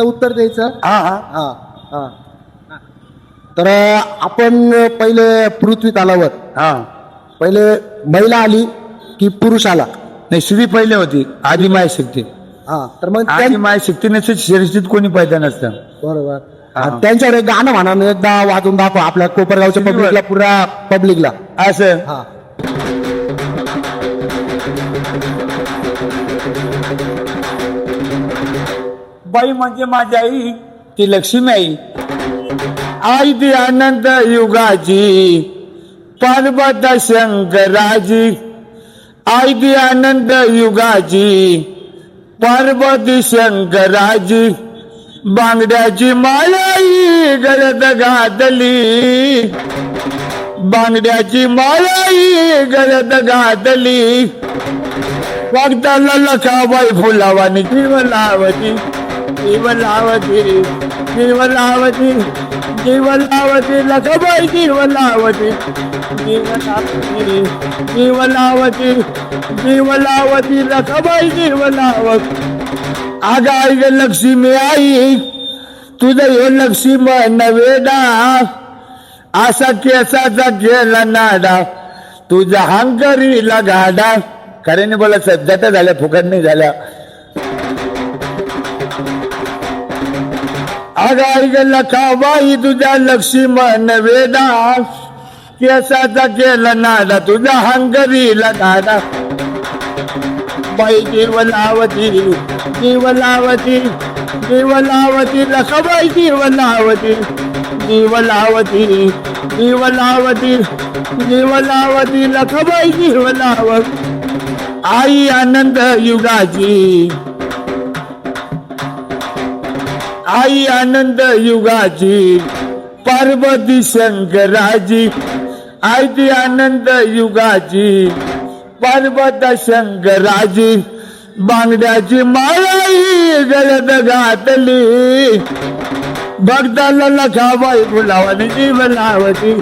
उत्तर द्यायचं. हा हा हा हा तर आपण पहिले पृथ्वी तलावर हा पहिले महिला आली की पुरुष आला? नाही, स्त्री पहिले होती, आधी माय शक्ती. हा तर मग आधी माय शक्ती नसते, शरीरात कोणी पैदा नसतं. बरोबर. हा. त्यांच्याकडे गाणं म्हणा ना, एकदा वाजून दाखवा आपल्या कोपरगावच्या पब्लिकला, पुरा पब्लिकला. असं हा बाई म्हणजे माझी आई, ती लक्ष्मी आई. आई ती अनंत युगाची, पार्वता शंकराची. आई ती अनंत युगाची, पार्वती शंकराची. बांगड्याची माळाई गळ्यात घातली, बांगड्याची माळाई गळ्यात घातली. वागताला लखाबाई फुलावानी जीवलावती, जीवलावती, जीवलावती, जीवलावती, लखाबाई जीवलावती, जीवलावती, जीवलावती, जीवलावती, लखाबाई जीवलावती. आग आई ग लक्ष्मी आई, तुझं हे लक्ष्मण वेडा, असा केसाचा केला नाडा, तुझा हंकरीला गाडा. खऱ्याने बोला, सध्या झाल्या, फुकट नाही झाल्या. अग आई ग लखाबाई, तुझा लक्ष्मण वेडा, केसाचा केला नाडा, तुझा हंकरीला गाडा. बाई जीवलावती, जीवलावती, जीवलावती, लखाबाई जीवलावती, जीवलावती, जीवलावती, जीवलावती, लखाबाई जीवलावती. आई आनंद युगाची, आई आनंद युगाची, पार्वती शंकराची. आई ती आनंद युगाची, पार्वता शंकराची. बांगड्याची माळाई गळ्यात घातली, भक्ताला लखाबाई फुलावानी जीवलावती,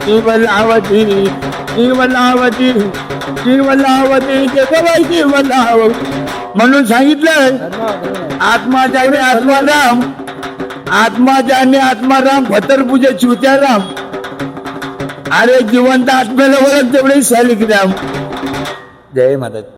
जीवलावती, जीवलावती, जीवलावती, जगबाई जीवलावती. म्हणून सांगितलं, आत्मा जाणे आत्माराम, आत्मा जाणे आत्माराम, फतरपूजे चिवत्याराम. अरे जिवंत आत्म्याला ओळख तेवढे शालिक राम. जय माता.